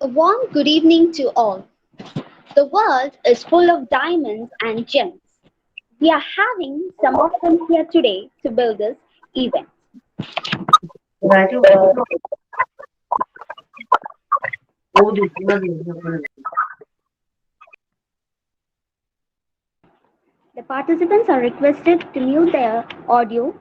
A warm good evening to all. The world is full of diamonds and gems. We are having some of them here today to build this event. The participants are requested to mute their audio.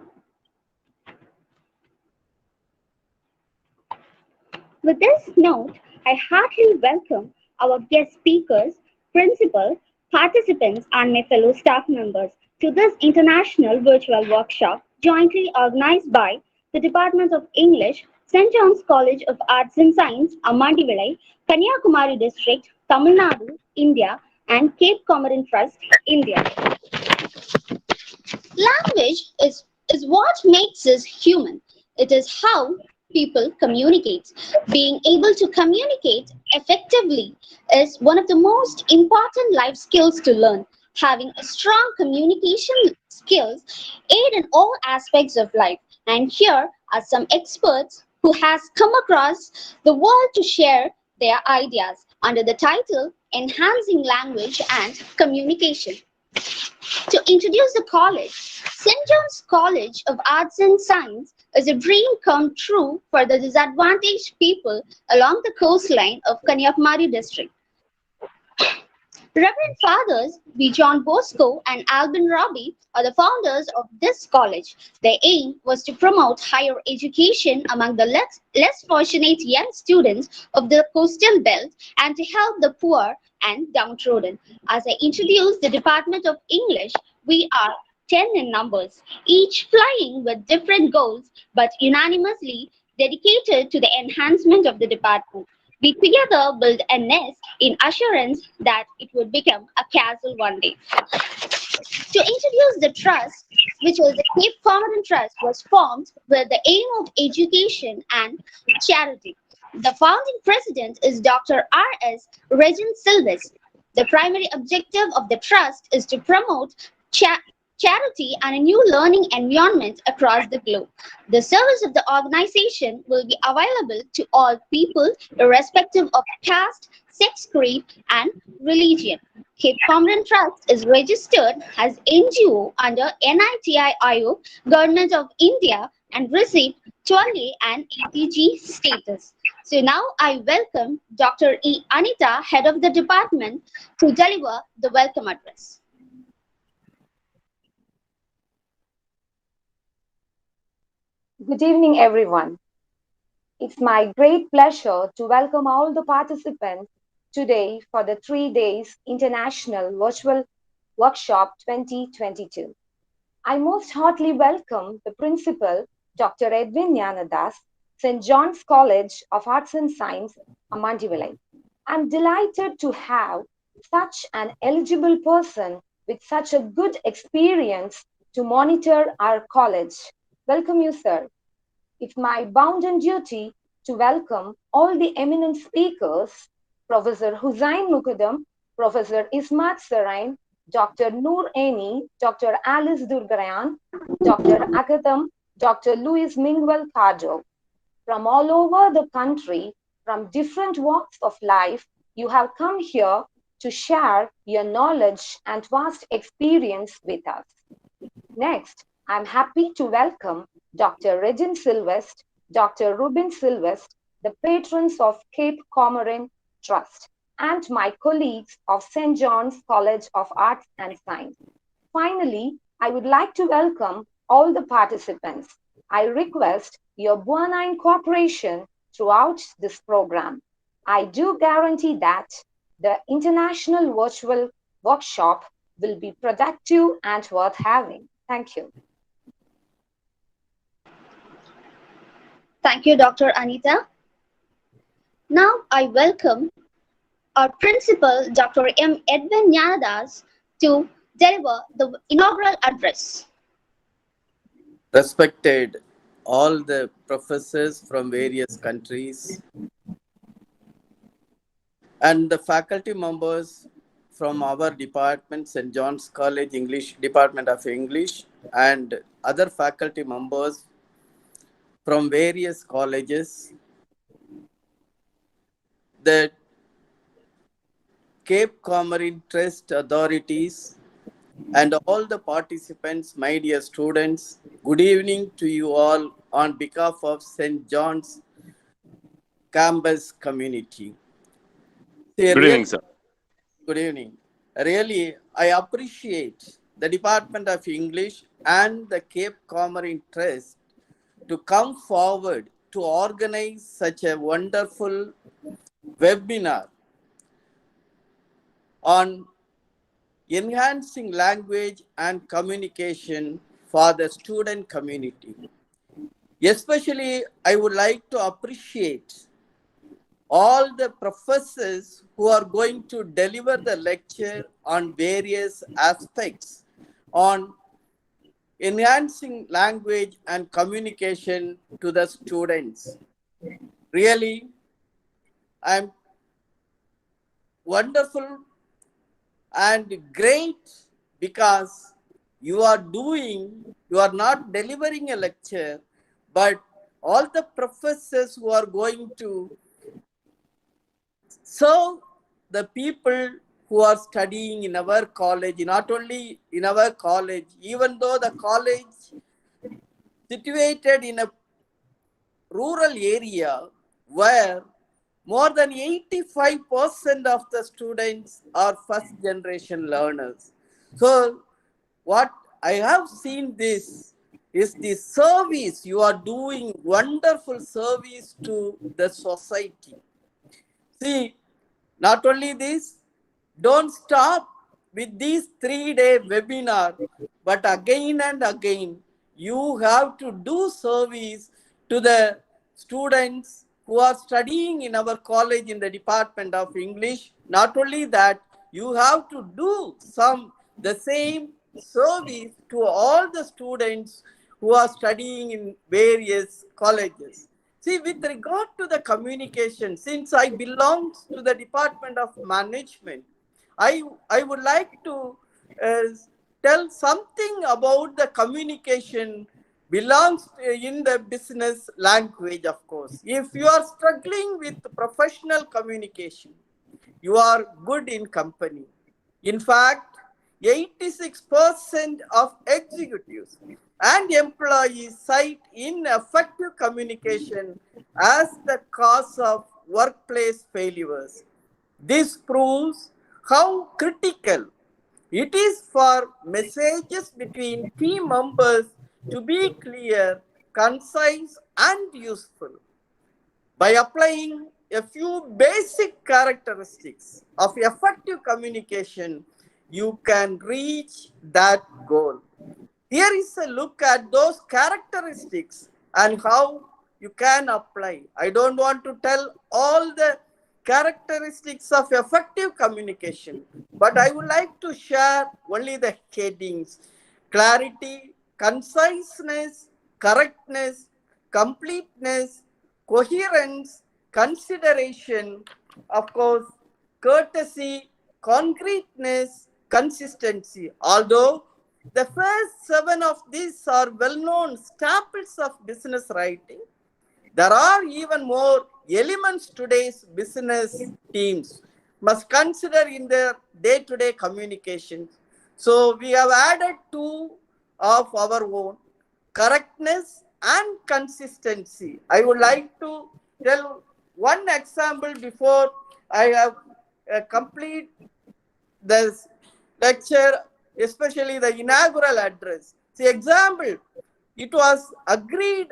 With this note, I heartily welcome our guest speakers, principal, participants, and my fellow staff members to this international virtual workshop jointly organized by the Department of English, St. John's College of Arts and Science, Amandivilai, Kanyakumari District, Tamil Nadu, India, and Cape Comorin Trust, India. Language is what makes us human. It is how people communicate. Being able to communicate effectively is one of the most important life skills to learn. Having a strong communication skills aid in all aspects of life. And here are some experts who has come across the world to share their ideas under the title Enhancing Language and Communication. To introduce the college, St. John's College of Arts and Science is a dream come true for the disadvantaged people along the coastline of Kanyakumari district. Reverend Fathers B. John Bosco and Alban Robbie are the founders of this college. Their aim was to promote higher education among the less fortunate young students of the coastal belt and to help the poor and downtrodden. As I introduce the Department of English, we are 10 in numbers, each flying with different goals but unanimously dedicated to the enhancement of the department. We together built a nest in assurance that it would become a castle one day. To introduce the trust, which was the Cape Comorin Trust, was formed with the aim of education and charity. The founding president is Dr. R.S. Regent Silvest. The primary objective of the trust is to promote charity and a new learning environment across the globe. The service of the organization will be available to all people, irrespective of caste, sex, creed, and religion. Cape Comorin Trust is registered as NGO under NITI Aayog, Government of India, and received 12A and ATG status. So now I welcome Dr. E. Anita, head of the department, to deliver the welcome address. Good evening, everyone. It's my great pleasure to welcome all the participants today for the 3 days International Virtual Workshop 2022. I most heartily welcome the principal, Dr. Edwin Gnanadas, St. John's College of Arts and Science, Amandivilai. I'm delighted to have such an eligible person with such a good experience to monitor our college. Welcome you, sir. It's my bounden duty to welcome all the eminent speakers, Professor Hussain Mukadam, Professor Ismat Sarain, Dr. Noor Aini, Dr. Alice Durgarayan, Dr. Akatham, Dr. Luis Mingwell Cardo. From all over the country, from different walks of life, you have come here to share your knowledge and vast experience with us. Next, I'm happy to welcome Dr. Regin Silvest, Dr. Ruben Silvest, the patrons of Cape Comorin Trust, and my colleagues of St. John's College of Arts and Science. Finally, I would like to welcome all the participants. I request your benign cooperation throughout this program. I do guarantee that the International Virtual Workshop will be productive and worth having. Thank you. Thank you, Dr. Anita. Now I welcome our principal, Dr. M. Edwin Gnanadas, to deliver the inaugural address. Respected all the professors from various countries and the faculty members from our department, St. John's College English Department of English, and other faculty members from various colleges. the Cape Comorin Trust authorities and all the participants, my dear students, good evening to you all on behalf of St. John's campus community. See, Good evening, really, sir. good evening. Really, I appreciate the Department of English and the Cape Comorin Trust to come forward to organize such a wonderful webinar on enhancing language and communication for the student community. Especially, I would like to appreciate all the professors who are going to deliver the lecture on various aspects on enhancing language and communication to the students. Really, I'm wonderful and great because you are not delivering a lecture, but all the professors who are going to serve the people who are studying in our college, not only in our college, even though the college situated in a rural area where more than 85% of the students are first generation learners. So what I have seen this is the service you are doing, wonderful service to the society. See, not only this, don't stop with this 3-day webinar, but again and again, you have to do service to the students who are studying in our college in the Department of English. Not only that, you have to do the same service to all the students who are studying in various colleges. See, with regard to the communication, since I belong to the Department of Management, I would like to uh, tell something about the communication belongs in the business language, of course. If you are struggling with professional communication, you are good in company. In fact, 86% of executives and employees cite ineffective communication as the cause of workplace failures. This proves how critical it is for messages between team members to be clear, concise, and useful. By applying a few basic characteristics of effective communication, you can reach that goal. Here is a look at those characteristics and how you can apply. I don't want to tell all the characteristics of effective communication, but I would like to share only the headings: clarity, conciseness, correctness, completeness, coherence, consideration, of course, courtesy, concreteness, consistency. Although the first 7 of these are well-known staples of business writing, there are even more elements today's business teams must consider in their day-to-day communication. So we have added 2 of our own: correctness and consistency. I would like to tell one example before I have complete this lecture, especially the inaugural address. See, example, it was agreed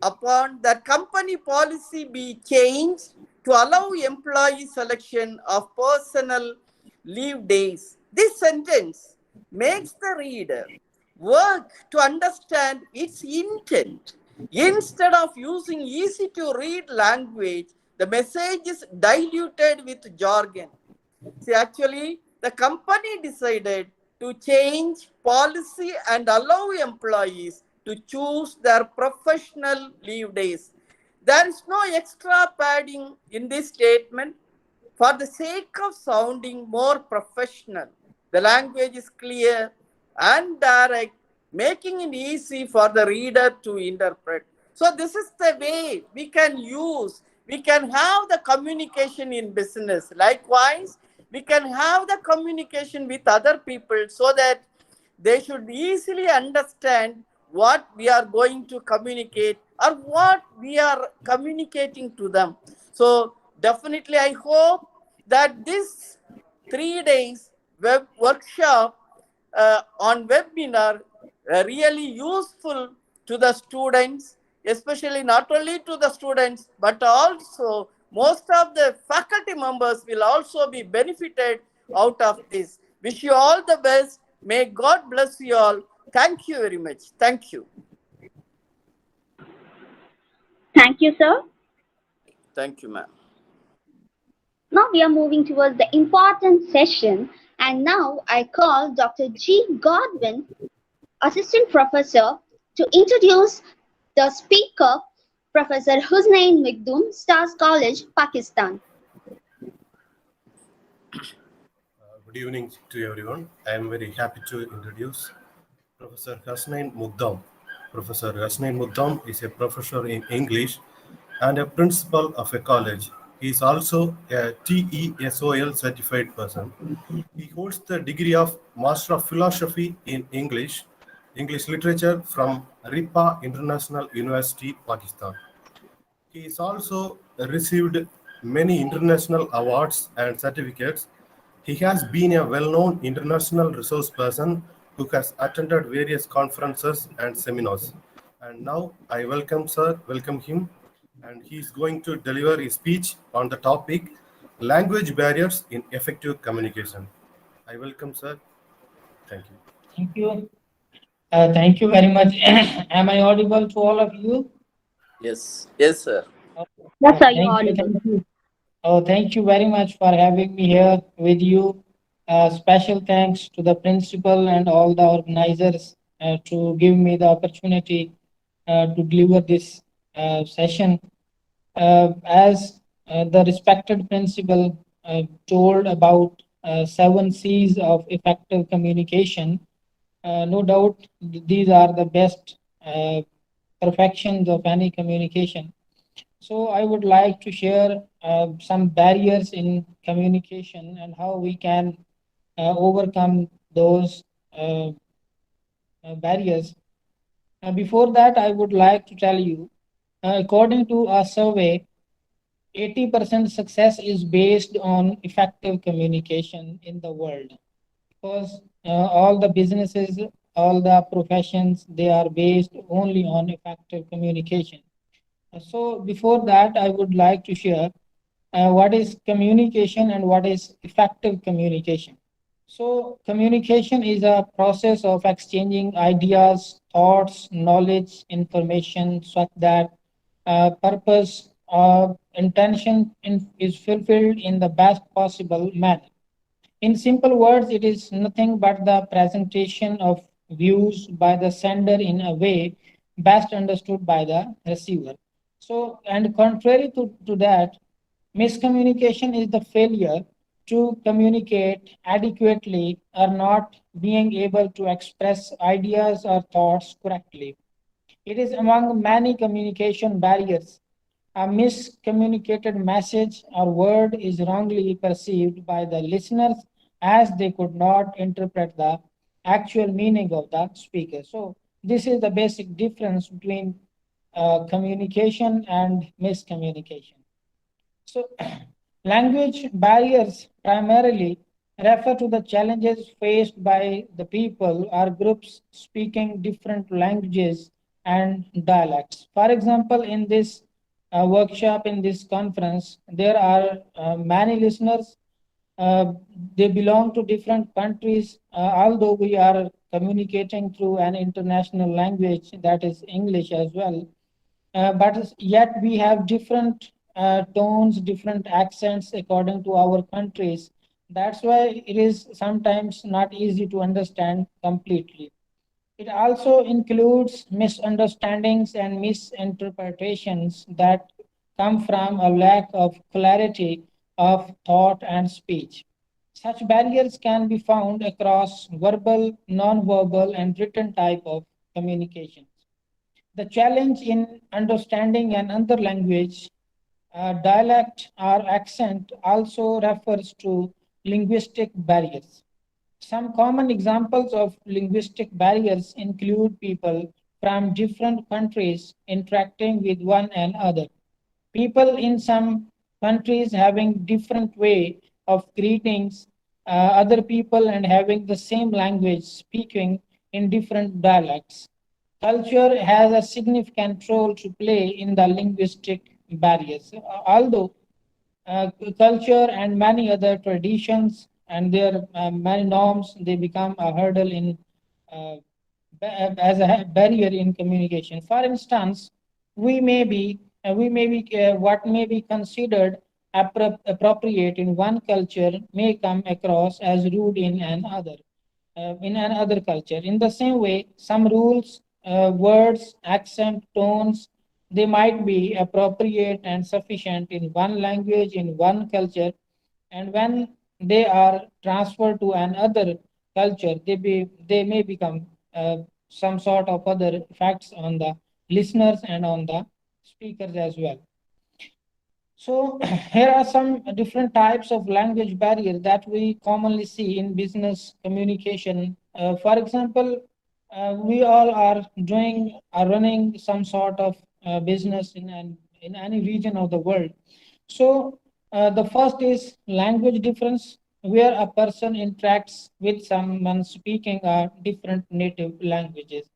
upon that company policy be changed to allow employee selection of personal leave days. This sentence makes the reader work to understand its intent. Instead of using easy to read language, the message is diluted with jargon. See, actually, the company decided to change policy and allow employees to choose their professional leave days. There is no extra padding in this statement for the sake of sounding more professional. The language is clear and direct, making it easy for the reader to interpret. So this is the way we can use we can have the communication in business. Likewise, we can have the communication with other people so that they should easily understand what we are going to communicate or what we are communicating to them. So, definitely, I hope that this 3 days web workshop on webinar really useful to the students, especially not only to the students, but also most of the faculty members will also be benefited out of this. Wish you all the best. May God bless you all. Thank you very much. Thank you. Thank you, sir. Thank you, ma'am. Now we are moving towards the important session, and now I call Dr. G. Godwin, Assistant Professor, to introduce the speaker, Professor Husnain Migdum, Stars College, Pakistan. Good evening to everyone. I am very happy to introduce Professor Hasnain Mugdam. Professor Hasnain Mugdam is a professor in English and a principal of a college. He is also a TESOL certified person. He holds the degree of Master of Philosophy in English Literature from RIPA International University, Pakistan. He has also received many international awards and certificates. He has been a well-known international resource person who has attended various conferences and seminars. And now I welcome him, and he is going to deliver his speech on the topic language barriers in effective communication. I welcome sir. Thank you. Thank you. Thank you very much. Am I audible to all of you? Yes, yes, sir. Oh, Yes, sir, you're thank you. audible. Thank you. Oh, thank you very much for having me here with you. Special thanks to the principal and all the organizers to give me the opportunity to deliver this session. As the respected principal told about 7 C's of effective communication, no doubt these are the best perfections of any communication. So I would like to share some barriers in communication and how we can overcome those uh, barriers. Before that, I would like to tell you, according to a survey, 80% success is based on effective communication in the world, because all the businesses, all the professions, they are based only on effective communication. So before that, I would like to share what is communication and what is effective communication. So communication is a process of exchanging ideas, thoughts, knowledge, information, such that purpose or intention is fulfilled in the best possible manner. In simple words, it is nothing but the presentation of views by the sender in a way best understood by the receiver. So, and contrary to that, miscommunication is the failure to communicate adequately or not being able to express ideas or thoughts correctly. It is among many communication barriers. A miscommunicated message or word is wrongly perceived by the listeners as they could not interpret the actual meaning of the speaker. So, this is the basic difference between communication and miscommunication. So, language barriers primarily refer to the challenges faced by the people or groups speaking different languages and dialects. For example, in this workshop, in this conference, there are many listeners. Uh, they belong to different countries, although we are communicating through an international language that is English as well, but yet we have different tones, different accents according to our countries. That's why it is sometimes not easy to understand completely. It also includes misunderstandings and misinterpretations that come from a lack of clarity of thought and speech. Such barriers can be found across verbal, non-verbal, and written type of communication. The challenge in understanding another language Dialect or accent also refers to linguistic barriers. Some common examples of linguistic barriers include people from different countries interacting with one another. People in some countries having different way of greetings other people and having the same language speaking in different dialects. Culture has a significant role to play in the linguistic barriers. Although culture and many other traditions and their many norms, they become a hurdle in uh, as a barrier in communication. For instance, we may be what may be considered appropriate in one culture may come across as rude in another culture. In the same way, some rules, words, accent, tones, they might be appropriate and sufficient in one language, in one culture, and when they are transferred to another culture, they may become some sort of other effects on the listeners and on the speakers as well. So here are some different types of language barrier that we commonly see in business communication. For example, we all are running some sort of business in any region of the world. So the first is language difference, where a person interacts with someone speaking a different native languages.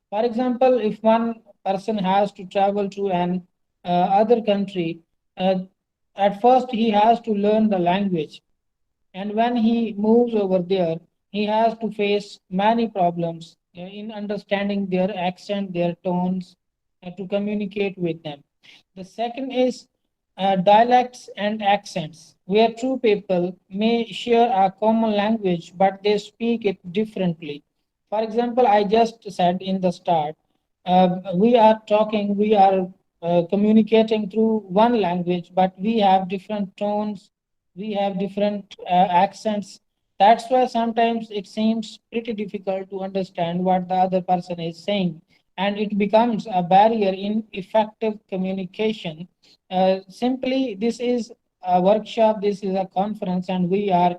For example, if one person has to travel to an other country, uh, at first he has to learn the language, and when he moves over there, he has to face many problems in understanding their accent, their tones, to communicate with them. The second is dialects and accents, where two people may share a common language but they speak it differently. For example, I just said in the start, we are communicating through one language, but we have different tones, we have different accents. That's why sometimes it seems pretty difficult to understand what the other person is saying, and it becomes a barrier in effective communication. Simply, this is a workshop, this is a conference, and we are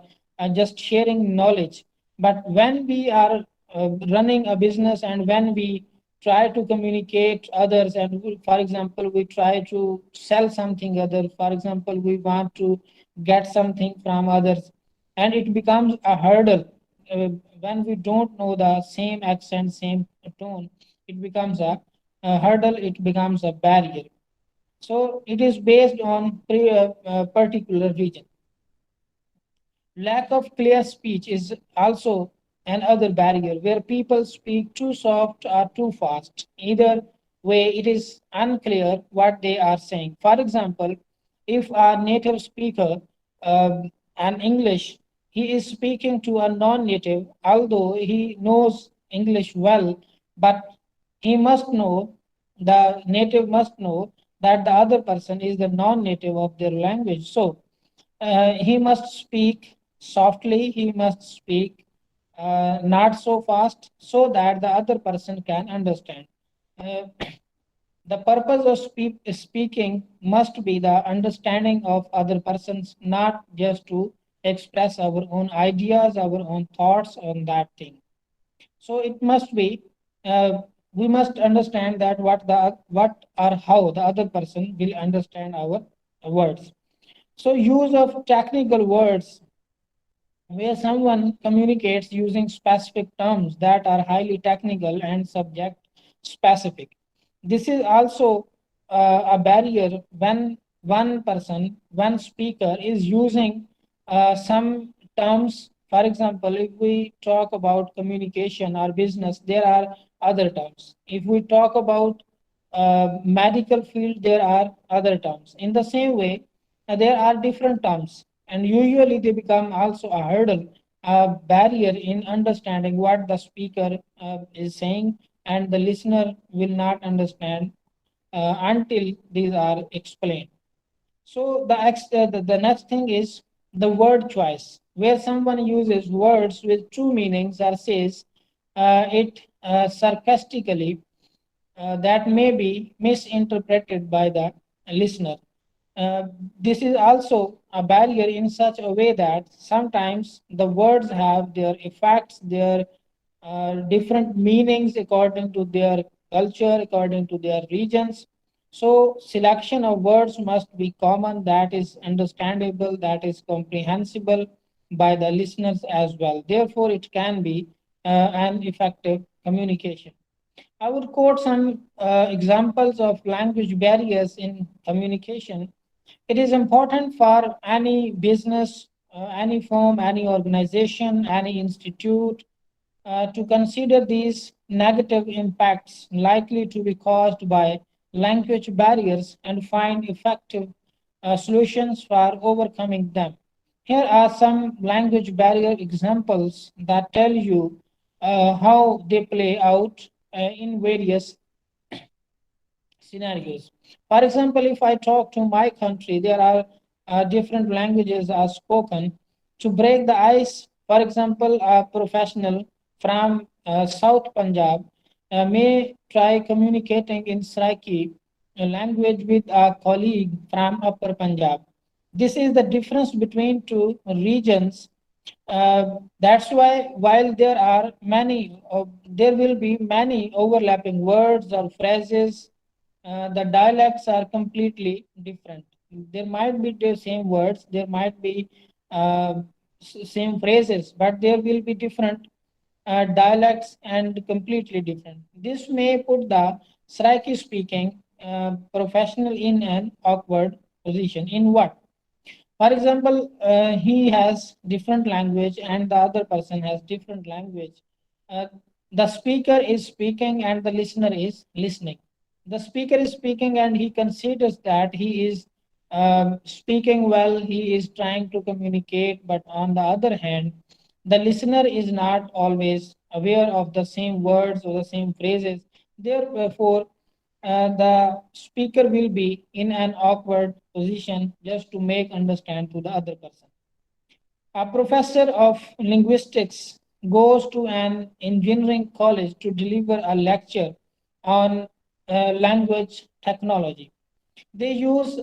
just sharing knowledge. But when we are running a business and when we try to communicate others, and for example, we try to sell something other, for example, we want to get something from others, and it becomes a hurdle uh, when we don't know the same accent, same tone. It becomes a hurdle, it becomes a barrier. So it is based on particular region. Lack of clear speech is also another barrier where people speak too soft or too fast. Either way, it is unclear what they are saying. For example, if a native speaker, an English, he is speaking to a non-native, although he knows English well, but he must know, the native must know that the other person is the non-native of their language. So he must speak softly, he must speak not so fast so that the other person can understand. Uh, the purpose of speaking must be the understanding of other persons, not just to express our own ideas, our own thoughts on that thing. So it must be, uh, we must understand that what or how the other person will understand our words. So use of technical words where someone communicates using specific terms that are highly technical and subject specific. This is also a barrier when one speaker is using some terms. For example, if we talk about communication or business, there are other terms. If we talk about medical field, there are other terms. In the same way, there are different terms, and usually they become also a hurdle, a barrier in understanding what the speaker is saying, and the listener will not understand until these are explained. So the next thing is the word choice, where someone uses words with two meanings or says it sarcastically, that may be misinterpreted by the listener. Uh, this is also a barrier in such a way that sometimes the words have their effects, their different meanings according to their culture, according to their regions. So, selection of words must be common, that is understandable, that is comprehensible by the listeners as well. Therefore, it can be an effective communication. I would quote some examples of language barriers in communication. It is important for any business, any firm, any organization, any institute to consider these negative impacts likely to be caused by language barriers and find effective solutions for overcoming them. Here are some language barrier examples that tell you how they play out in various scenarios. For example, if I talk to my country, there are different languages are spoken. To break the ice, for example, a professional from South Punjab may try communicating in Sraiki language with a colleague from Upper Punjab. This is the difference between two regions. That's why while there will be many overlapping words or phrases, the dialects are completely different. There might be the same words, there might be same phrases, but there will be different dialects and completely different. This may put the Sraiki speaking professional in an awkward position. In what? For example, he has different language and the other person has different language. Uh, the speaker is speaking and the listener is listening. The speaker is speaking and he considers that he is speaking well, he is trying to communicate, but on the other hand, the listener is not always aware of the same words or the same phrases. Therefore, the speaker will be in an awkward position just to make understand to the other person. A professor of linguistics goes to an engineering college to deliver a lecture on language technology. They use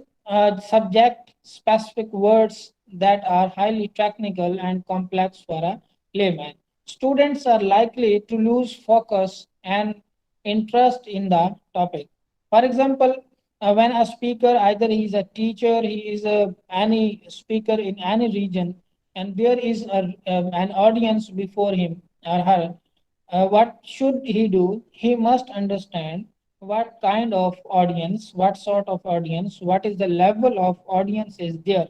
subject specific words that are highly technical and complex for a layman. Students are likely to lose focus and interest in the topic. For example, when a speaker, either he is a teacher, he is any speaker in any region, and there is an audience before him or her, what should he do? He must understand what kind of audience, what sort of audience, what is the level of audience is there.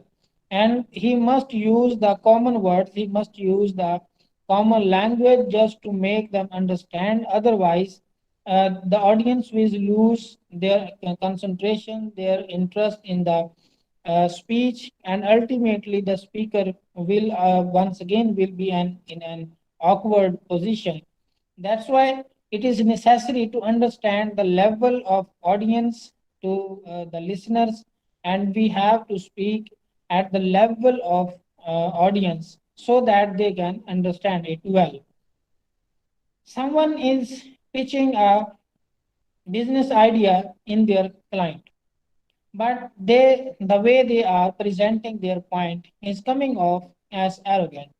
And he must use the common words, he must use the common language just to make them understand. Otherwise, the audience will lose their concentration, their interest in the speech, and ultimately the speaker will once again will be in an awkward position. That's why it is necessary to understand the level of audience to the listeners, and we have to speak at the level of audience so that they can understand it well. Someone is pitching a business idea in their client, but the way they are presenting their point is coming off as arrogant.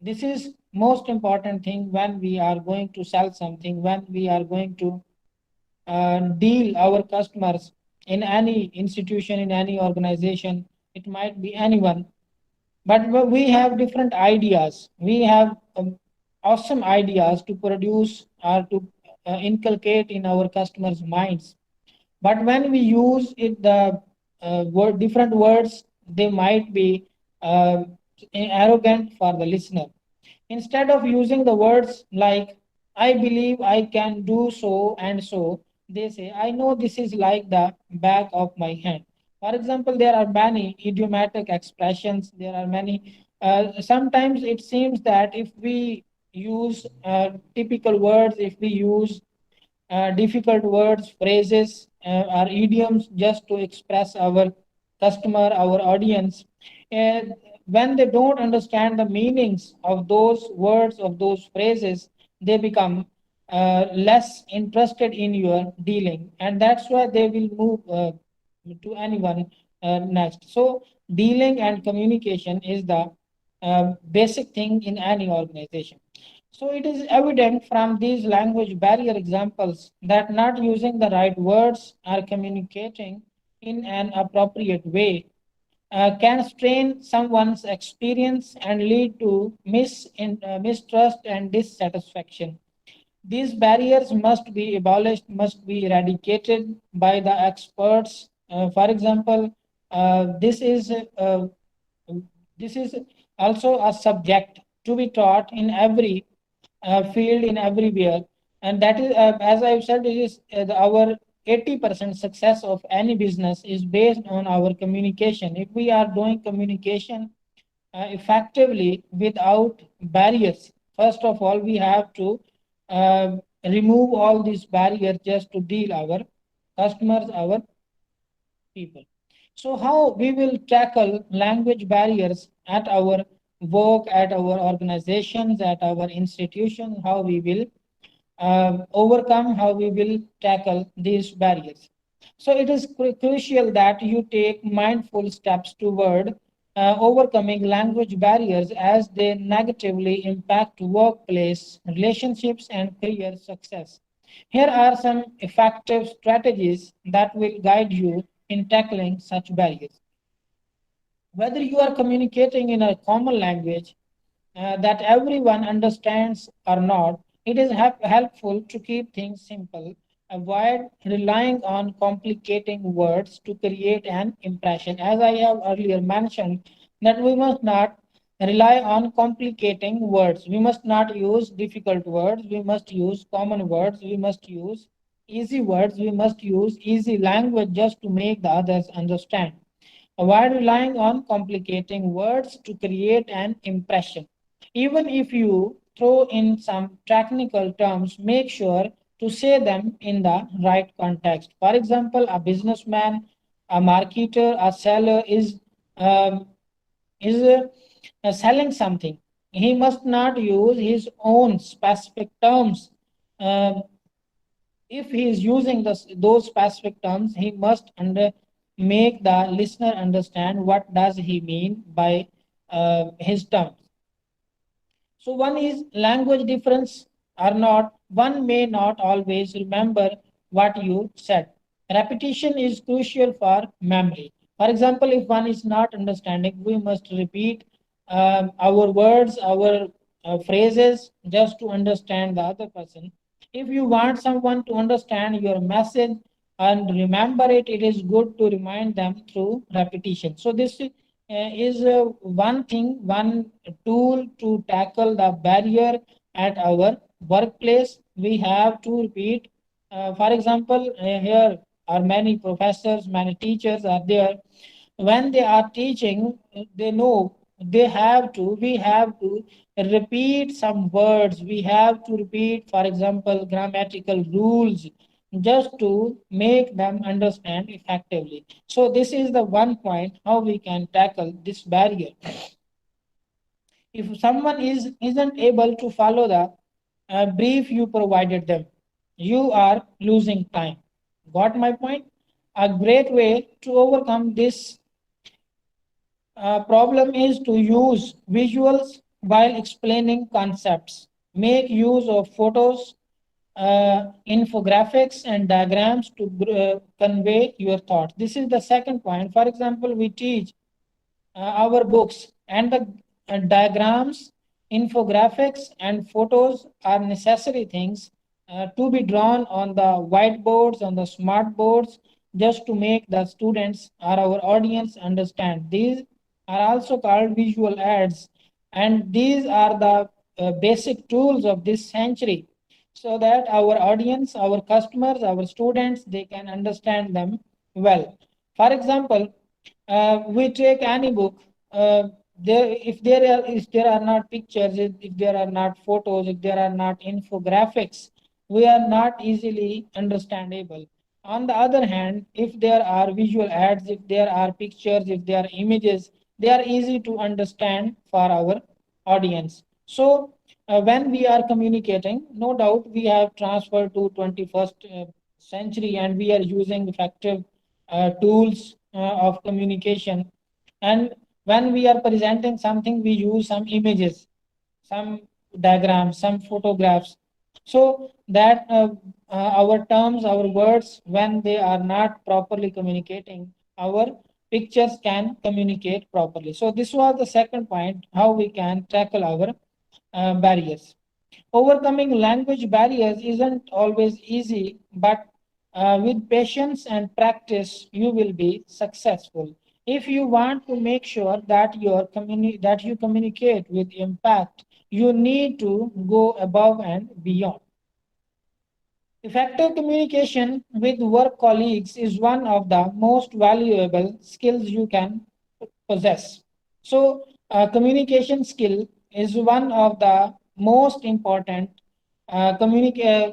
This is most important thing when we are going to sell something, when we are going to deal our customers in any institution, in any organization. It might be anyone, but we have different ideas. We have awesome ideas to produce or to inculcate in our customers' minds. But when we use it, the different words, they might be uh, arrogant for the listener. Instead of using the words like, I believe I can do so and so, they say, I know this is like the back of my hand. For example, there are many idiomatic expressions. There are many. Sometimes it seems that if we use typical words, if we use difficult words, phrases, or idioms just to express our customer, our audience. And when they don't understand the meanings of those words, of those phrases, they become less interested in your dealing. And that's why they will move to anyone next. So dealing and communication is the basic thing in any organization. So it is evident from these language barrier examples that not using the right words or communicating in an appropriate way can strain someone's experience and lead to mistrust and dissatisfaction. These barriers must be abolished, must be eradicated by the experts. For example, this is this is also a subject to be taught in every field, in everywhere, and that is, as I've said, it is our 80% success of any business is based on our communication. If we are doing communication effectively without barriers, first of all, we have to uh, remove all these barriers just to deal our customers, our people. So how we will tackle language barriers at our work, at our organizations, at our institutions, how we will overcome, how we will tackle these barriers. So it is crucial that you take mindful steps toward overcoming language barriers as they negatively impact workplace relationships and career success. Here are some effective strategies that will guide you in tackling such barriers. Whether you are communicating in a common language that everyone understands or not, it is helpful to keep things simple. Avoid relying on complicating words to create an impression. As I have earlier mentioned, that we must not rely on complicating words. We must not use difficult words. We must use common words. We must use easy words. We must use easy language just to make the others understand. Avoid relying on complicating words to create an impression. Even if you throw in some technical terms, make sure to say them in the right context. For example, a businessman, a marketer, a seller um, is selling something. He must not use his own specific terms. Um, if he is using those specific terms, he must make the listener understand what does he mean by his terms. So one is language difference or not. One may not always remember what you said. Repetition is crucial for memory. For example, if one is not understanding, we must repeat our words, our phrases just to understand the other person. If you want someone to understand your message and remember it, it is good to remind them through repetition. So this is one thing, one tool to tackle the barrier at our workplace. We have to repeat. For example, here are many professors, many teachers are there. When they are teaching, they know we have to repeat some words. We have to repeat, for example, grammatical rules just to make them understand effectively. So this is the one point how we can tackle this barrier. If someone isn't able to follow the brief you provided them, you are losing time. Got my point? A great way to overcome this problem is to use visuals while explaining concepts. Make use of photos, infographics, and diagrams to convey your thoughts. This is the second point. For example, we teach our books, and the diagrams, infographics, and photos are necessary things to be drawn on the whiteboards, on the smart boards, just to make the students or our audience understand. These are also called visual aids, and these are the basic tools of this century, so that our audience, our customers, our students, they can understand them well. For example, we take any book. If there are not pictures, if there are not photos, if there are not infographics, we are not easily understandable. On the other hand, if there are visual ads, if there are pictures, if there are images, they are easy to understand for our audience. So when we are communicating, no doubt we have transferred to 21st century, and we are using effective tools of communication. And when we are presenting something, we use some images, some diagrams, some photographs, so that our terms, our words, when they are not properly communicating, our pictures can communicate properly. So this was the second point, how we can tackle our barriers. Overcoming language barriers isn't always easy, but with patience and practice, you will be successful. If you want to make sure that that you communicate with impact, you need to go above and beyond. Effective communication with work colleagues is one of the most valuable skills you can possess. So, communication skill is one of the most important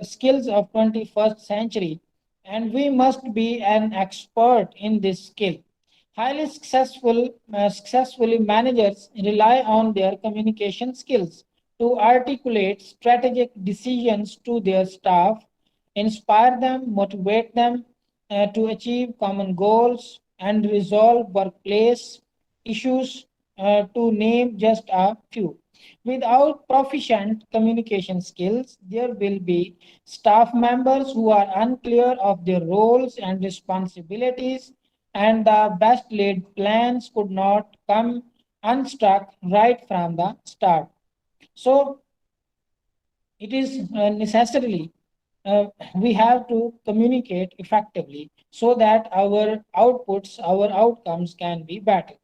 skills of 21st century, and we must be an expert in this skill. Highly successfully managers rely on their communication skills to articulate strategic decisions to their staff, inspire them, motivate them to achieve common goals, and resolve workplace issues, to name just a few. Without proficient communication skills, there will be staff members who are unclear of their roles and responsibilities, and the best laid plans could not come unstuck right from the start. So, it is necessarily we have to communicate effectively so that our outputs, our outcomes can be better.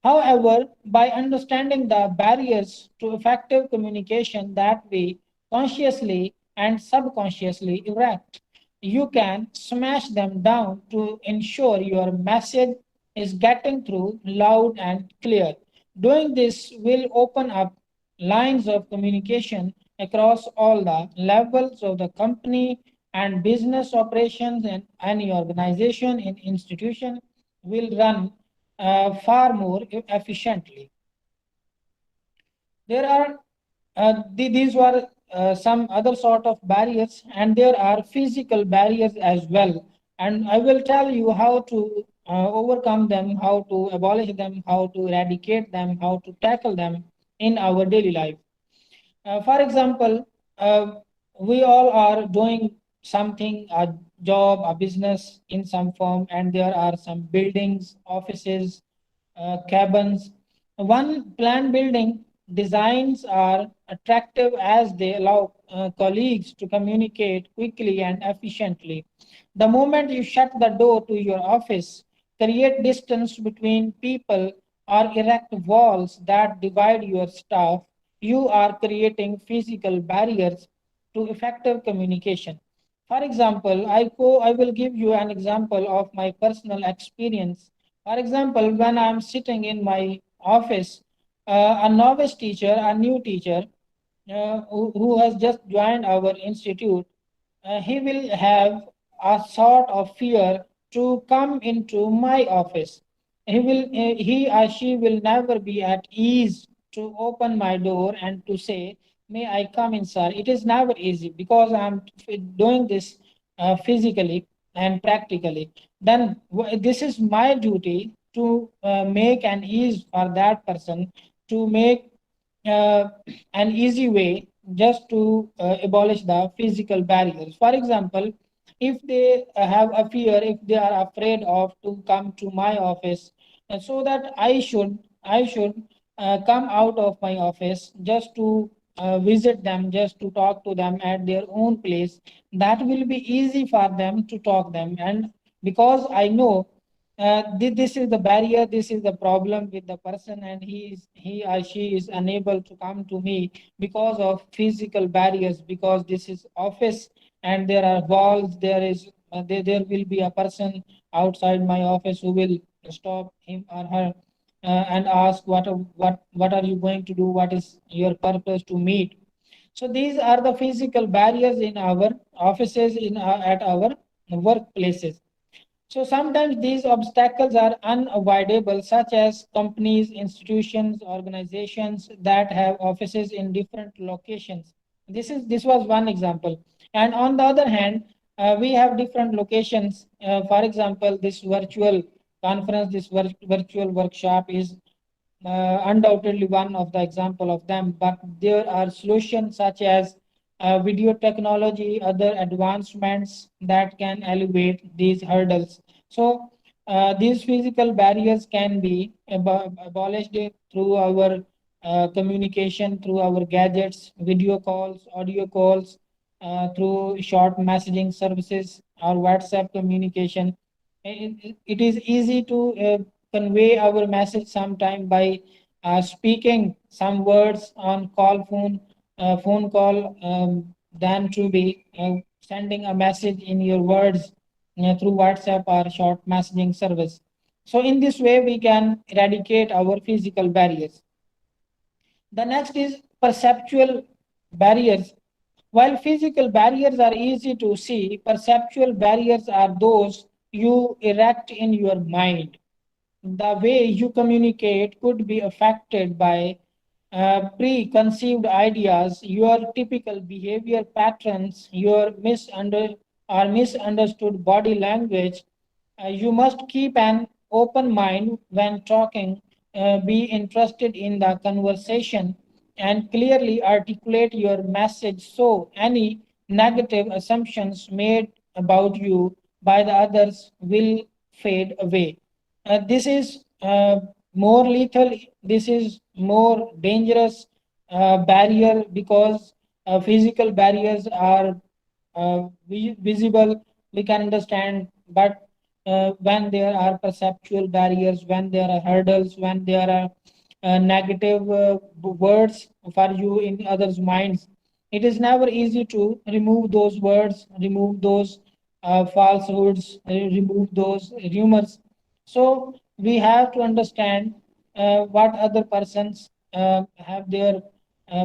However, by understanding the barriers to effective communication that we consciously and subconsciously erect, you can smash them down to ensure your message is getting through loud and clear. Doing this will open up lines of communication across all the levels of the company, and business operations, and any organization and institution will run far more efficiently. There are these were some other sort of barriers, and there are physical barriers as well. And I will tell you how to overcome them, how to abolish them, how to eradicate them, how to tackle them in our daily life. For example, we all are doing something, a job, a business in some form, and there are some buildings, offices, cabins. One plan building designs are attractive as they allow colleagues to communicate quickly and efficiently. The moment you shut the door to your office, create distance between people, or erect walls that divide your staff, you are creating physical barriers to effective communication. For example, I will give you an example of my personal experience. For example, when I'm sitting in my office, a novice teacher, a new teacher who has just joined our institute, he will have a sort of fear to come into my office. He or she will never be at ease to open my door and to say, "May I come in, sir?" It is never easy because I'm doing this physically and practically. Then this is my duty to make an ease for that person, to make uh, an easy way just to abolish the physical barriers. For example, if they have a fear, if they are afraid of to come to my office, so that I should come out of my office just to visit them, just to talk to them at their own place. That will be easy for them to talk them, and because I know this is the barrier, this is the problem with the person, and he or she is unable to come to me because of physical barriers, because this is office and there are walls, there will be a person outside my office who will stop him or her and ask what are you going to do, what is your purpose to meet. So these are the physical barriers in our offices, in at our workplaces. So sometimes these obstacles are unavoidable, such as companies, institutions, organizations that have offices in different locations. This was one example. And on the other hand, we have different locations. For example, this virtual conference, this virtual workshop is undoubtedly one of the example of them, but there are solutions such as video technology, other advancements that can elevate these hurdles. So these physical barriers can be abolished through our communication, through our gadgets, video calls, audio calls, through short messaging services or WhatsApp communication. It is easy to convey our message sometime by speaking some words on phone call, than to be sending a message in your words through WhatsApp or short messaging service. So in this way, we can eradicate our physical barriers. The next is perceptual barriers. While physical barriers are easy to see, perceptual barriers are those you erect in your mind. The way you communicate could be affected by preconceived ideas, your typical behavior patterns, your misunderstood body language. You must keep an open mind when talking, be interested in the conversation, and clearly articulate your message so any negative assumptions made about you by the others will fade away. This is more lethal, this is more dangerous barrier because physical barriers are visible, we can understand, but when there are perceptual barriers, when there are hurdles, when there are negative words for you in others' minds, it is never easy to remove those words, remove those falsehoods, remove those rumors. So we have to understand what other persons have their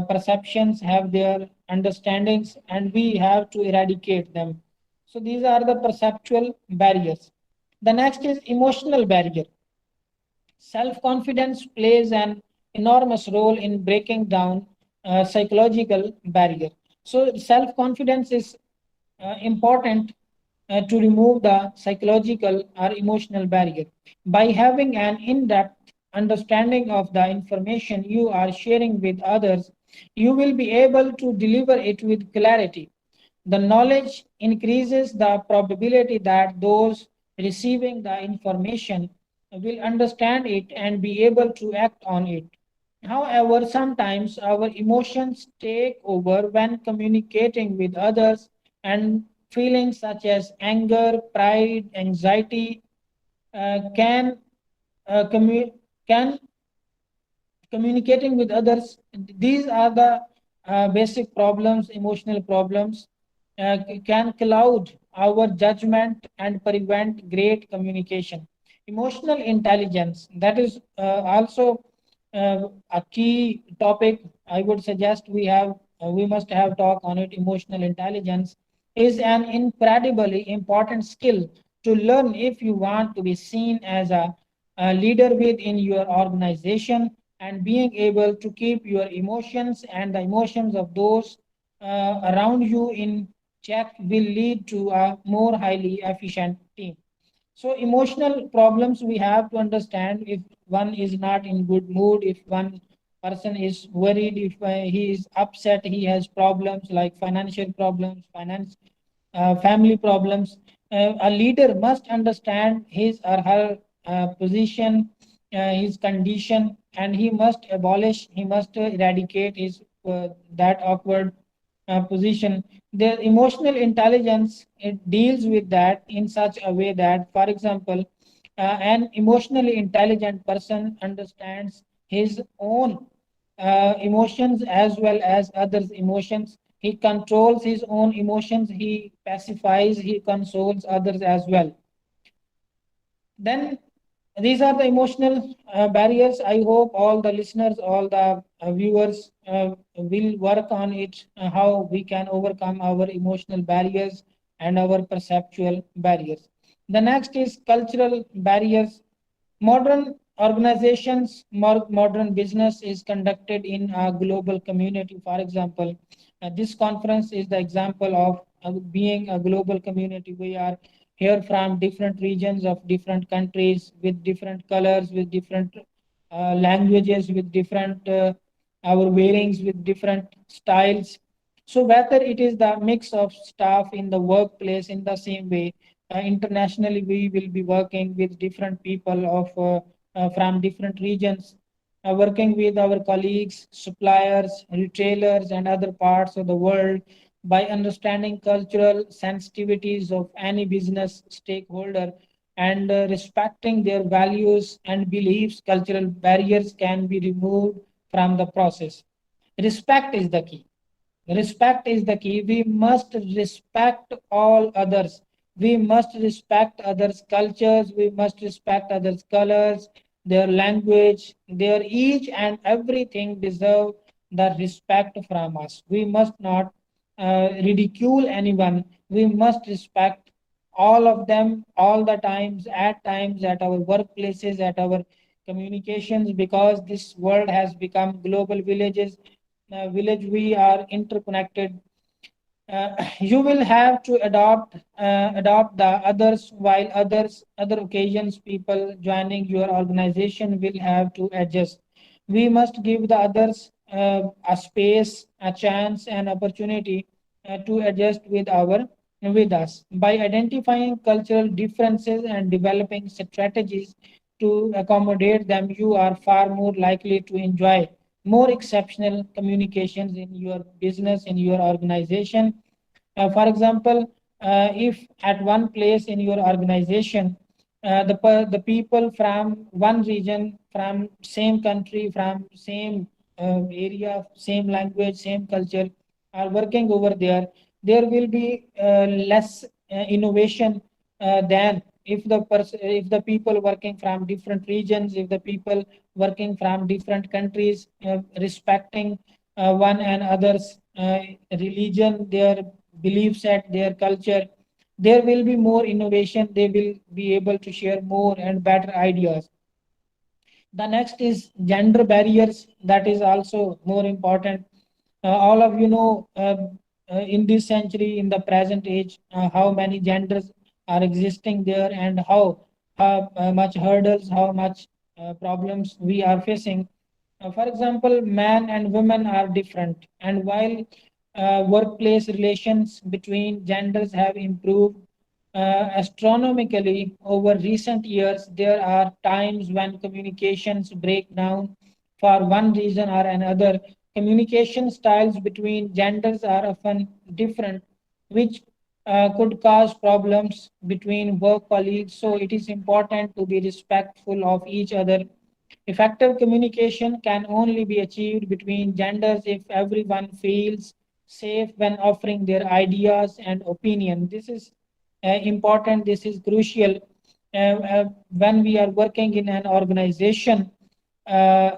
perceptions, have their understandings, and we have to eradicate them. So these are the perceptual barriers. The next is emotional barrier. Self-confidence plays an enormous role in breaking down psychological barrier. So self-confidence is important to remove the psychological or emotional barrier. By having an in-depth understanding of the information you are sharing with others, you will be able to deliver it with clarity. The knowledge increases the probability that those receiving the information will understand it and be able to act on it. However, sometimes our emotions take over when communicating with others, and feelings such as anger, pride, anxiety can can communicating with others. These are the basic problems, emotional problems, can cloud our judgment and prevent great communication. Emotional intelligence, that is also a key topic. I would suggest we must have talk on it. Emotional intelligence is an incredibly important skill to learn if you want to be seen as a leader within your organization, and being able to keep your emotions and the emotions of those around you in check will lead to a more highly efficient team. So emotional problems, we have to understand if one is not in good mood, if one person is worried, if he is upset, he has problems like financial problems, family problems. A leader must understand his or her position, his condition, and he must eradicate his that awkward position. The emotional intelligence, it deals with that in such a way that, for example, an emotionally intelligent person understands his own emotions as well as others' emotions. He controls his own emotions, he pacifies, he consoles others as well. Then these are the emotional barriers. I hope all the listeners, all the viewers will work on it, how we can overcome our emotional barriers and our perceptual barriers. The next is cultural barriers. Modern organizations, modern business is conducted in a global community. For example, this conference is the example of being a global community. We are here from different regions of different countries with different colors, with different languages, with different our wearings, with different styles. So whether it is the mix of staff in the workplace in the same way, internationally we will be working with different people of from different regions, working with our colleagues, suppliers, retailers, and other parts of the world by understanding cultural sensitivities of any business stakeholder and respecting their values and beliefs. Cultural barriers can be removed from the process. Respect is the key. Respect is the key. We must respect all others. We must respect others' cultures. We must respect others' colors, their language, their each and everything deserve the respect from us. We must not ridicule anyone. We must respect all of them all the times at our workplaces, at our communications, because this world has become global villages. Village we are interconnected. You will have to adopt the others, while other occasions people joining your organization will have to adjust. We must give the others a space, a chance, an opportunity to adjust with us. By identifying cultural differences and developing strategies to accommodate them, you are far more likely to enjoy more exceptional communications in your business, in your organization. For example, if at one place in your organization, the people from one region, from same country, from same area, same language, same culture, are working over there, there will be less innovation than if the people working from different regions, if the people working from different countries, respecting one and others religion, their belief set, their culture, there will be more innovation. They will be able to share more and better ideas. The next is gender barriers. That is also more important. All of you know, in this century, in the present age, how many genders are existing there, and how much hurdles, how much problems we are facing. For example, men and women are different, and while workplace relations between genders have improved astronomically over recent years, there are times when communications break down for one reason or another. Communication styles between genders are often different, which could cause problems between work colleagues. So it is important to be respectful of each other. Effective communication can only be achieved between genders if everyone feels safe when offering their ideas and opinion. This is important, this is crucial. When we are working in an organization uh,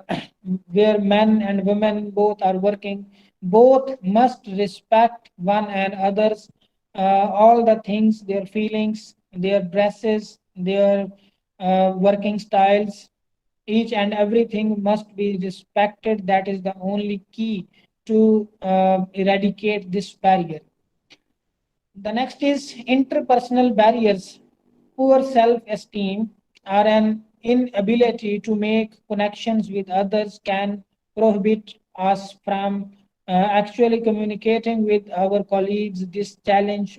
where men and women both are working, both must respect one and others, all the things, their feelings, their dresses, their working styles, each and everything must be respected. That is the only key to eradicate this barrier. The next is interpersonal barriers. Poor self esteem or an inability to make connections with others can prohibit us from actually communicating with our colleagues. This challenge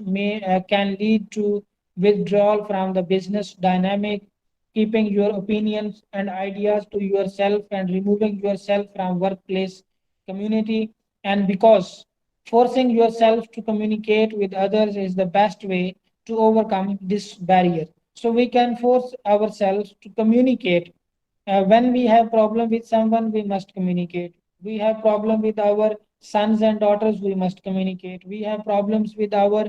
can lead to withdrawal from the business dynamic, keeping your opinions and ideas to yourself and removing yourself from workplace community. And because forcing yourself to communicate with others is the best way to overcome this barrier. So we can force ourselves to communicate. When we have problem with someone, we must communicate. We have problem with our sons and daughters, we must communicate. We have problems with our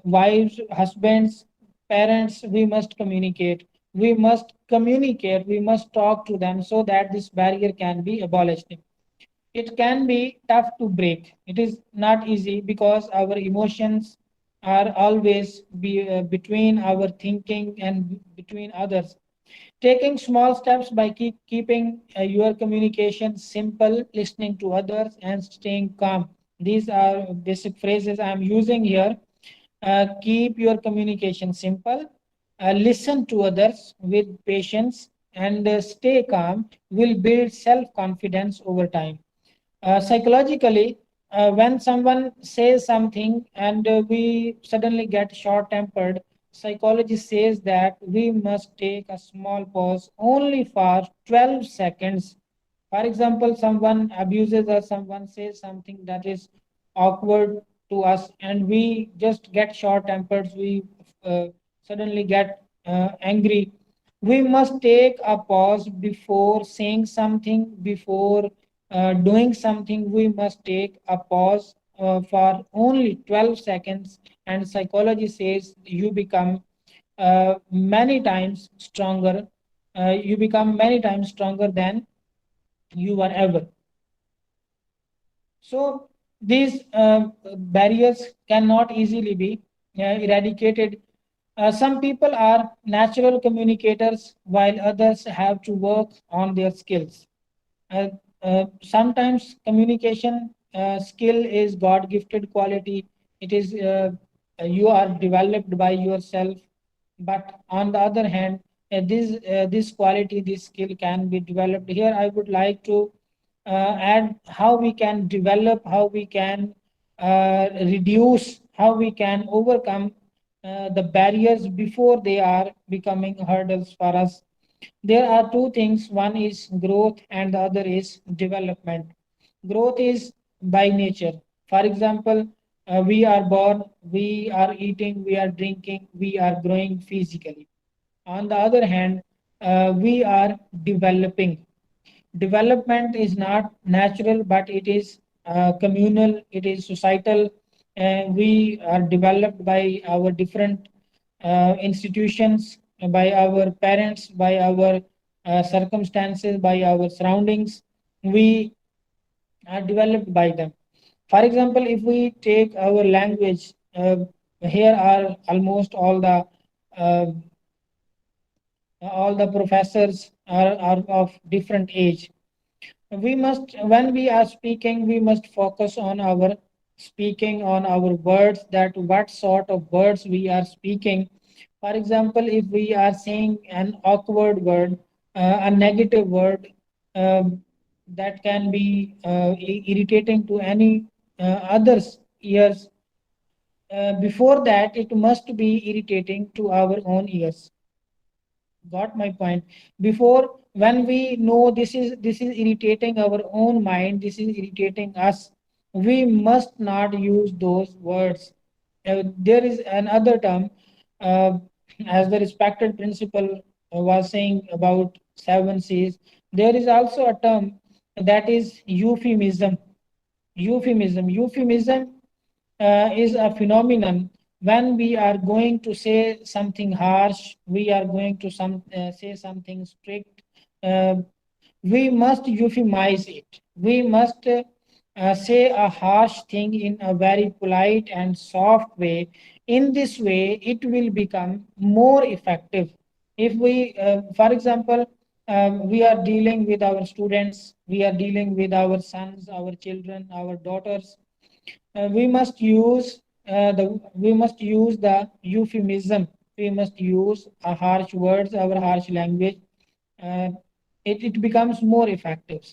wives, husbands, parents, we must communicate. We must communicate. We must talk to them so that this barrier can be abolished. It can be tough to break. It is not easy because our emotions are always between our thinking and between others. Taking small steps by keeping your communication simple, listening to others, and staying calm. These are basic phrases I'm using here. Keep your communication simple. Listen to others with patience and stay calm will build self confidence over time. Psychologically, when someone says something and we suddenly get short tempered, psychology says that we must take a small pause only for 12 seconds. For example, someone abuses us, someone says something that is awkward to us, and we just get short tempered, we suddenly get angry. We must take a pause before saying something, before doing something. We must take a pause for only 12 seconds, and psychology says you become many times stronger. You become many times stronger than you were ever. So these barriers cannot easily be eradicated. Some people are natural communicators, while others have to work on their skills. Sometimes communication skill is God gifted quality. It is you are developed by yourself. But on the other hand, this quality, this skill can be developed. Here, I would like to add how we can develop, how we can reduce, how we can overcome the barriers before they are becoming hurdles for us. There are two things. One is growth and the other is development. Growth is by nature. For example, we are born, we are eating, we are drinking, we are growing physically. On the other hand, we are developing. Development is not natural, but it is communal, it is societal. We are developed by our different institutions, by our parents, by our circumstances, by our surroundings. We are developed by them. For example, if we take our language, here are almost uh, all the professors are of different age. We must, when we are speaking, we must focus on our speaking, on our words, that what sort of words we are speaking. For example, if we are saying an awkward word, a negative word, that can be irritating to any others ears, before that it must be irritating to our own ears. Got my point? Before, when we know this is irritating our own mind, this is irritating us, we must not use those words. There is another term, uh, as the respected principal was saying about seven C's. There is also a term that is euphemism. Euphemism is a phenomenon when we are going to say something harsh, we are going to say something strict. Uh, we must euphemize it. We must say a harsh thing in a very polite and soft way. In this way, it will become more effective. If we, for example, we are dealing with our students, we are dealing with our sons, our children, our daughters. We must use the euphemism. We must use a harsh words, our harsh language. Uh, it becomes more effective.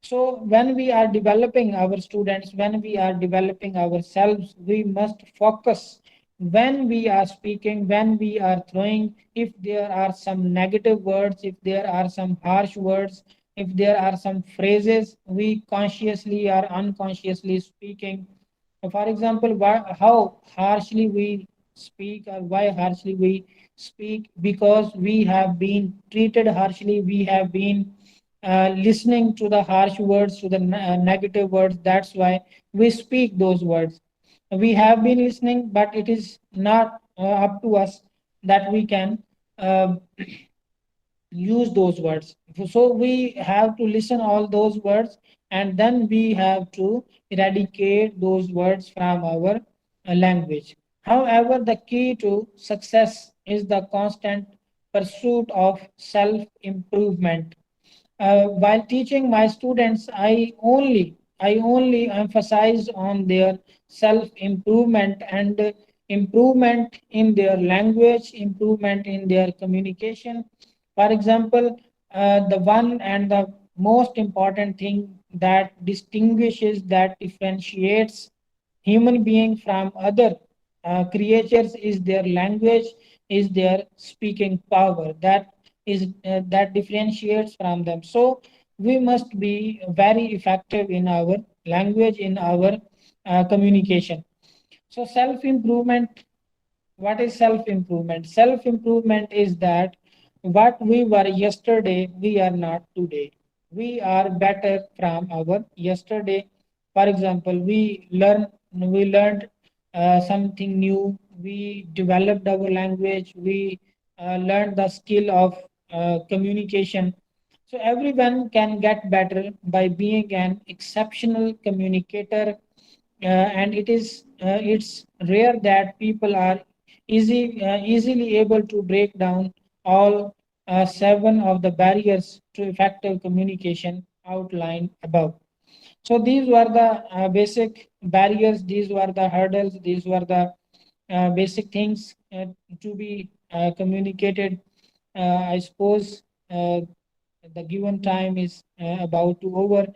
So when we are developing our students, when we are developing ourselves, we must focus when we are speaking, when we are throwing. If there are some negative words, if there are some harsh words, if there are some phrases we consciously or unconsciously speaking. For example, how harshly we speak, or why harshly we speak, because we have been treated harshly, we have been listening to the harsh words, to the negative words. That's why we speak those words. We have been listening, but it is not up to us that we can uh, use those words. So we have to listen all those words, and then we have to eradicate those words from our language. However, the key to success is the constant pursuit of self improvement. While teaching my students, I only emphasize on their self improvement and improvement in their language, improvement in their communication. For example, the one and the most important thing that distinguishes, that differentiates human being from other creatures is their language, is their speaking power. That differentiates from them. So we must be very effective in our language, in our communication. So self improvement, what is self improvement? Self improvement is that what we were yesterday, we are not today. We are better from our yesterday. For example, we learned something new. We developed our language. We learned the skill of communication. So everyone can get better by being an exceptional communicator, and it's rare that people are easily able to break down all seven of the barriers to effective communication outlined above. So these were the basic barriers, these were the hurdles, these were the basic things to be communicated. I suppose the given time is about to over.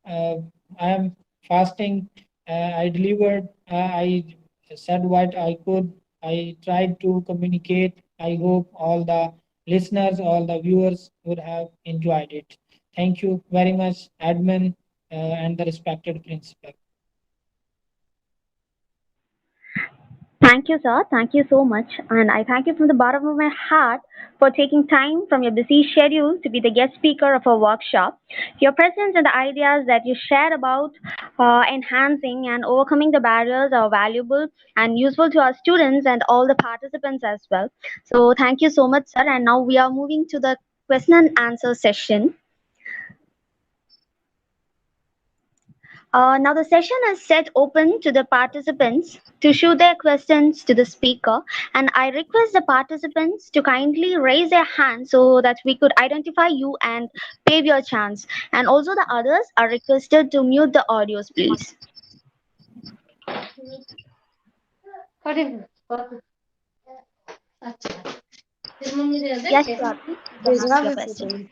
uh, I am fasting. I delivered. I said what I could. I tried to communicate. I hope all the listeners, all the viewers would have enjoyed it. Thank you very much, admin, and the respected principal. Thank you, sir. Thank you so much. And I thank you from the bottom of my heart for taking time from your busy schedule to be the guest speaker of our workshop. Your presence and the ideas that you shared about enhancing and overcoming the barriers are valuable and useful to our students and all the participants as well. So, thank you so much, sir. And now we are moving to the question and answer session. Now the session is set open to the participants to shoot their questions to the speaker, and I request the participants to kindly raise their hand so that we could identify you and pave your chance. And also the others are requested to mute the audios, please. Yes, Swati, you can ask your question.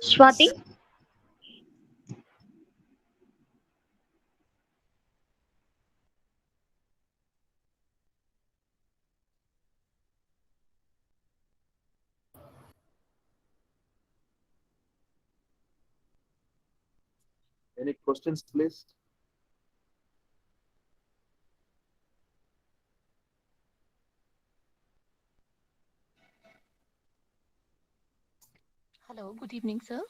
Swati? Any questions, please? Hello, good evening, sir.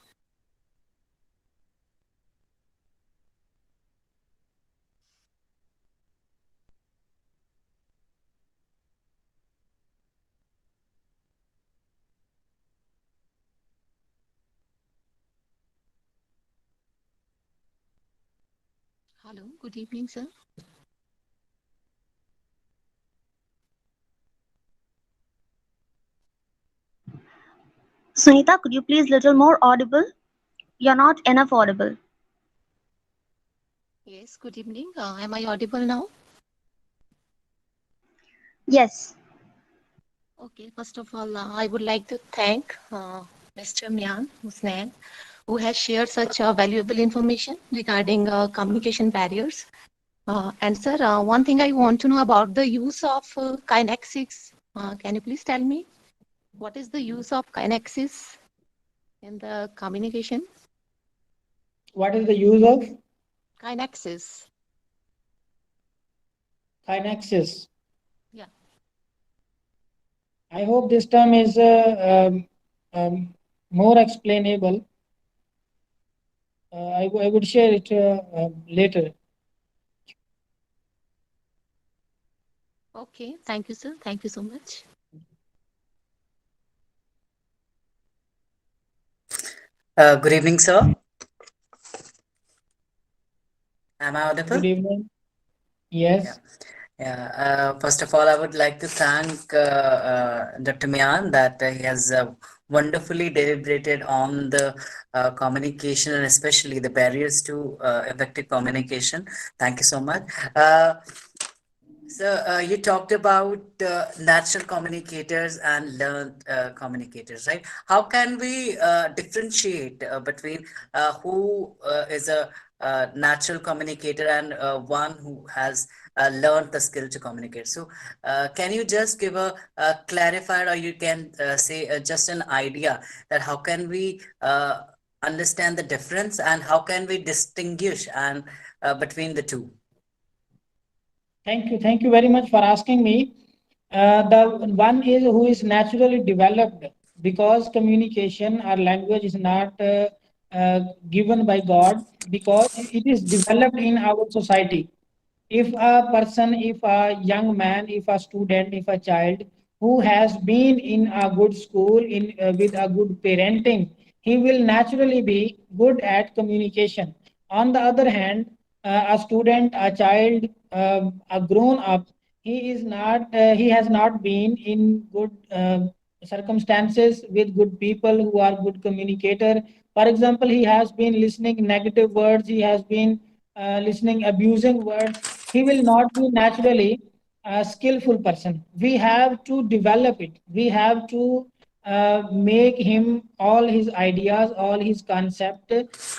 Hello, good evening, sir. Sunita, could you please little more audible? You're not enough audible. Yes, good evening. Am I audible now? Yes. Okay, first of all, I would like to thank Mr. Mian Husnain, who has shared such valuable information regarding communication barriers. And sir, one thing I want to know about the use of kinexis. Can you please tell me what is the use of kinexis in the communication? What is the use of Kinexis. kinaxis? Yeah. I hope this term is more explainable. I would share it later. Okay, thank you, sir. Thank you so much. Good evening, sir. Am I audible? Good evening. Yes. Yeah. Yeah, first of all, I would like to thank Dr. Mian that he has wonderfully deliberated on the communication and especially the barriers to effective communication. Thank you so much. So you talked about natural communicators and learned communicators, right? How can we differentiate between who is a natural communicator and one who has learned the skill to communicate? So can you just give a clarifier, or you can say just an idea that how can we understand the difference and how can we distinguish and between the two? Thank you very much for asking me. The one is who is naturally developed, because communication or language is not given by God, because it is developed in our society. If a person, if a young man, if a student, if a child who has been in a good school, in with a good parenting, he will naturally be good at communication. On the other hand, a student, a child, a grown up, he has not been in good circumstances with good people who are good communicator. For example, he has been listening negative words, he has been listening abusing words, he will not be naturally a skillful person. We have to develop it. We have to make him all his ideas, all his concept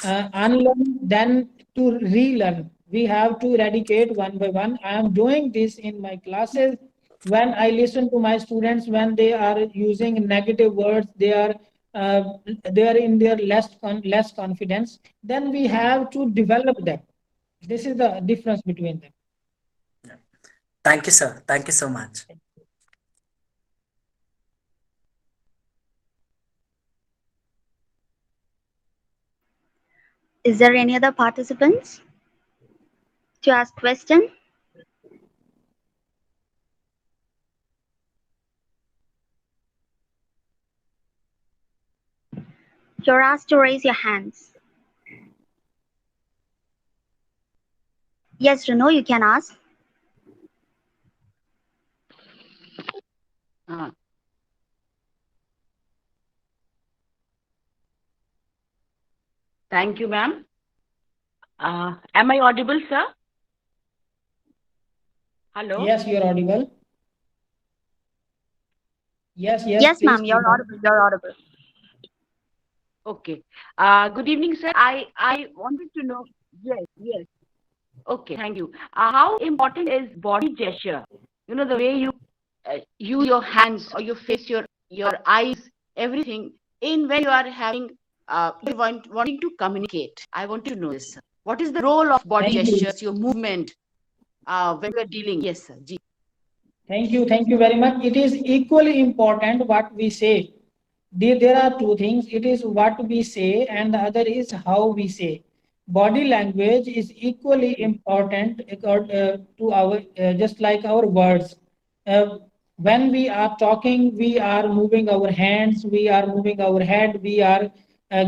unlearn, then to relearn. We have to eradicate one by one. I am doing this in my classes. When I listen to my students, when they are using negative words, uh, they are in their less confidence. Then we have to develop them. This is the difference between them. Thank you, sir. Thank you so much. Is there any other participants to ask question? You're asked to raise your hands. Yes, Renu, you can ask. Uh, Thank you, ma'am. Am I audible, sir? Hello? Yes, you're audible. Yes, Yes, please ma'am, keep you're on. audible. You're audible. Okay. Good evening, sir. I wanted to know. Yes, yes. Okay, thank you. How important is body gesture? You know, the way you use your hands or your face, your eyes, everything in when you are having wanting to communicate. I want to know this, sir. What is the role of body Thank you. gestures, your movement, when you are dealing? Yes, sir. Thank you very much. It is equally important what we say. There are two things. It is what we say, and the other is how we say. Body language is equally important to our, just like our words. When we are talking, we are moving our hands, we are moving our head, we are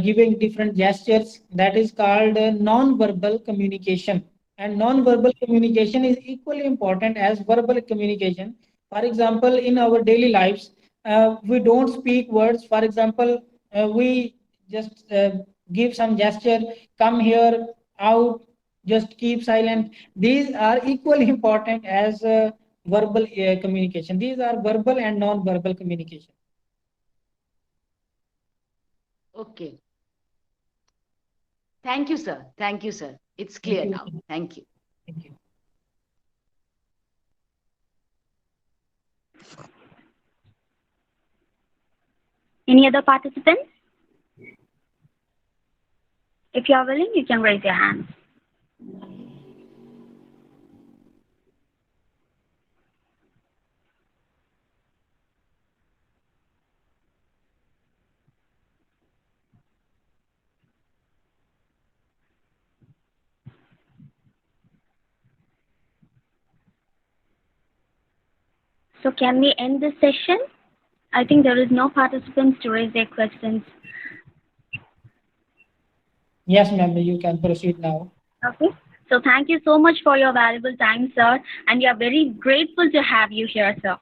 giving different gestures. That is called non-verbal communication. And non-verbal communication is equally important as verbal communication. For example, in our daily lives, we don't speak words. For example, we just give some gesture, come here, out, just keep silent. These are equally important as verbal communication. These are verbal and non-verbal communication. Okay. Thank you, sir. Thank you, sir. It's Thank clear you. now. Thank you. Thank you. Any other participants? If you are willing, you can raise your hand. So can we end this session? I think there is no participants to raise their questions. Yes, ma'am, you can proceed now. Okay. So thank you so much for your valuable time, sir, and we are very grateful to have you here, sir.